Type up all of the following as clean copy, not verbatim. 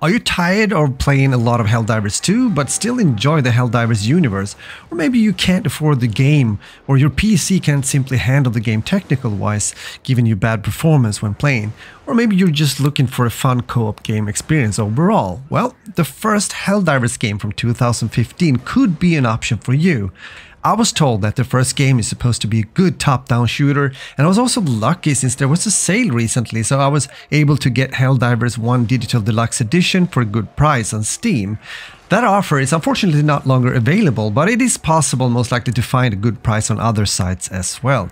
Are you tired of playing a lot of Helldivers 2 but still enjoy the Helldivers universe? Or maybe you can't afford the game, or your PC can't simply handle the game technical-wise, giving you bad performance when playing. Or maybe you're just looking for a fun co-op game experience overall. Well, the first Helldivers game from 2015 could be an option for you. I was told that the first game is supposed to be a good top-down shooter, and I was also lucky since there was a sale recently, so I was able to get Helldivers 1 Digital Deluxe Edition for a good price on Steam. That offer is unfortunately not longer available, but it is possible most likely to find a good price on other sites as well.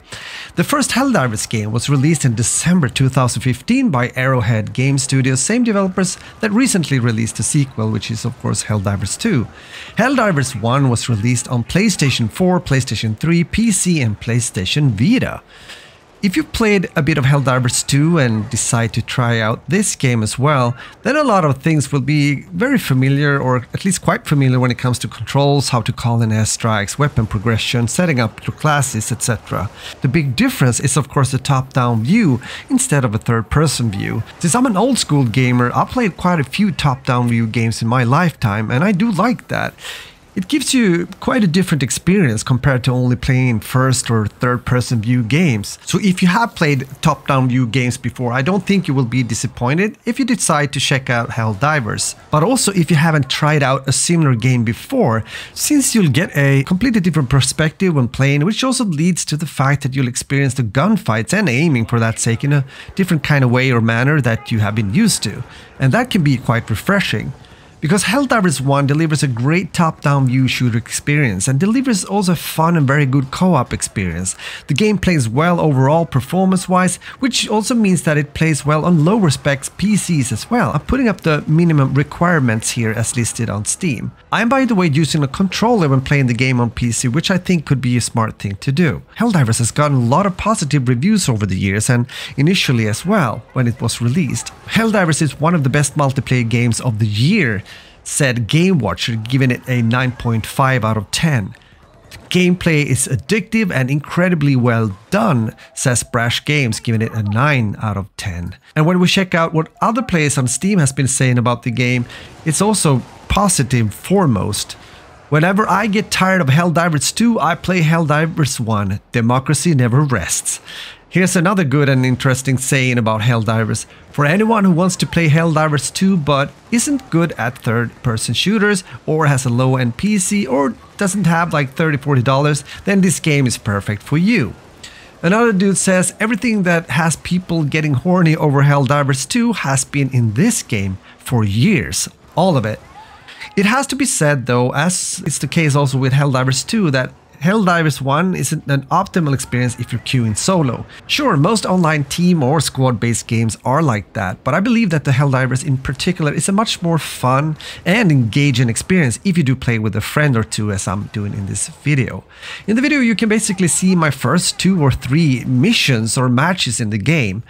The first Helldivers game was released in December 2015 by Arrowhead Game Studios, same developers that recently released a sequel, which is of course Helldivers 2. Helldivers 1 was released on PlayStation 4, PlayStation 3, PC and PlayStation Vita. If you played a bit of Helldivers 2 and decide to try out this game as well, then a lot of things will be very familiar, or at least quite familiar when it comes to controls, how to call in airstrikes, weapon progression, setting up your classes, etc. The big difference is of course the top-down view instead of a third-person view. Since I'm an old-school gamer, I've played quite a few top-down view games in my lifetime, and I do like that. It gives you quite a different experience compared to only playing first or third person view games. So if you have played top-down view games before, I don't think you will be disappointed if you decide to check out Helldivers. But also if you haven't tried out a similar game before, since you'll get a completely different perspective when playing, which also leads to the fact that you'll experience the gunfights and aiming for that sake in a different kind of way or manner that you have been used to. And that can be quite refreshing. Because Helldivers 1 delivers a great top-down view shooter experience and delivers also a fun and very good co-op experience. The game plays well overall performance-wise, which also means that it plays well on lower specs PCs as well. I'm putting up the minimum requirements here as listed on Steam. I'm by the way using a controller when playing the game on PC, which I think could be a smart thing to do. Helldivers has gotten a lot of positive reviews over the years, and initially as well when it was released. Helldivers is one of the best multiplayer games of the year, said Game Watcher, giving it a 9.5 out of 10. The gameplay is addictive and incredibly well done, says Brash Games, giving it a 9 out of 10. And when we check out what other players on Steam has been saying about the game, it's also positive foremost. Whenever I get tired of Helldivers 2, I play Helldivers 1. Democracy never rests. Here's another good and interesting saying about Helldivers. For anyone who wants to play Helldivers 2 but isn't good at third-person shooters, or has a low-end PC, or doesn't have like $30–40, then this game is perfect for you. Another dude says everything that has people getting horny over Helldivers 2 has been in this game for years. All of it. It has to be said though, as it's the case also with Helldivers 2, that Helldivers 1 isn't an optimal experience if you're queuing solo. Sure, most online team or squad-based games are like that, but I believe that the Helldivers in particular is a much more fun and engaging experience if you do play with a friend or two, as I'm doing in this video. In the video you can basically see my first 2 or 3 missions or matches in the game.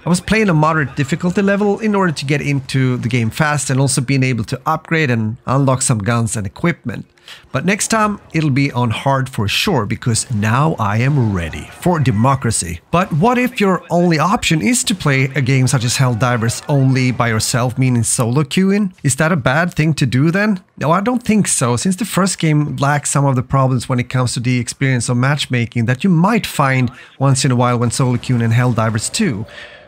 I was playing a moderate difficulty level in order to get into the game fast and also being able to upgrade and unlock some guns and equipment. But next time it'll be on hard for sure, because now I am ready for democracy. But what if your only option is to play a game such as Helldivers only by yourself, meaning solo queuing? Is that a bad thing to do then? No, I don't think so, since the first game lacks some of the problems when it comes to the experience of matchmaking that you might find once in a while when solo queuing in Helldivers 2.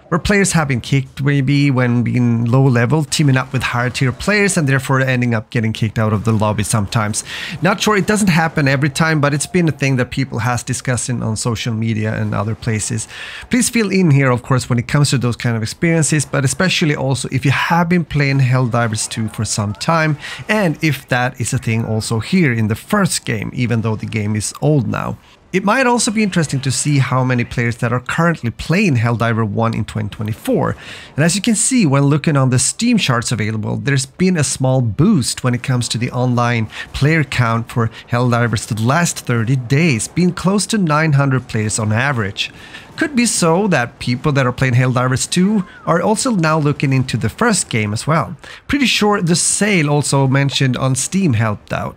Where players have been kicked maybe when being low level, teaming up with higher tier players and therefore ending up getting kicked out of the lobby sometimes. Not sure, it doesn't happen every time, but it's been a thing that people has discussing on social media and other places. Please fill in here of course when it comes to those kind of experiences, but especially also if you have been playing Helldivers 2 for some time, and if that is a thing also here in the first game, even though the game is old now. It might also be interesting to see how many players that are currently playing Helldivers 1 in 2024. And as you can see when looking on the Steam charts available, there's been a small boost when it comes to the online player count for Helldivers the last 30 days, being close to 900 players on average. Could be so that people that are playing Helldivers 2 are also now looking into the first game as well. Pretty sure the sale also mentioned on Steam helped out.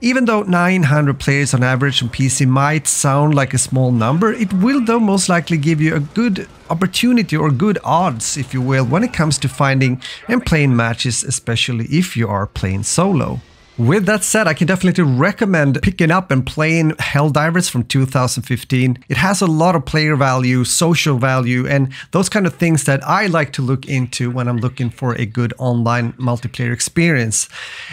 Even though 900 players on average on PC might sound like a small number, it will though most likely give you a good opportunity or good odds, if you will, when it comes to finding and playing matches, especially if you are playing solo. With that said, I can definitely recommend picking up and playing Helldivers from 2015. It has a lot of player value, social value, and those kind of things that I like to look into when I'm looking for a good online multiplayer experience.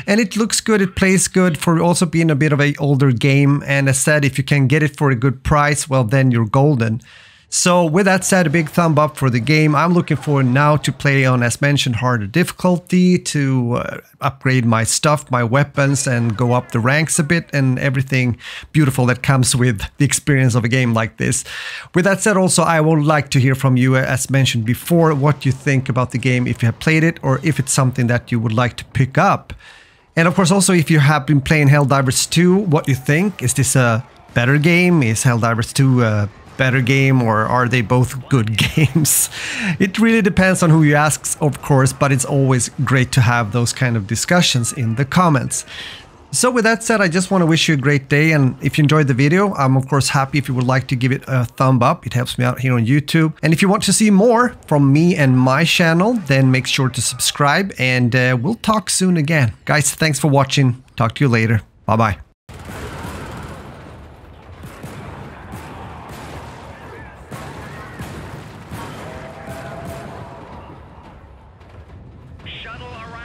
And it looks good, it plays good for also being a bit of an older game. And as said, if you can get it for a good price, well, then you're golden. So with that said, a big thumb up for the game. I'm looking forward now to play on, as mentioned, harder difficulty, to upgrade my stuff, my weapons, and go up the ranks a bit, and everything beautiful that comes with the experience of a game like this. With that said, also, I would like to hear from you, as mentioned before, what you think about the game, if you have played it, or if it's something that you would like to pick up. And of course, also, if you have been playing Helldivers 2, what you think? Is this a better game? Is Helldivers 2 a better game, or are they both good games? It really depends on who you ask, of course, but it's always great to have those kind of discussions in the comments. So with that said, I just want to wish you a great day, and if you enjoyed the video, I'm of course happy if you would like to give it a thumb up. It helps me out here on YouTube. And if you want to see more from me and my channel, then make sure to subscribe, and we'll talk soon again. Guys, thanks for watching. Talk to you later. Bye-bye. Shuttle arrived.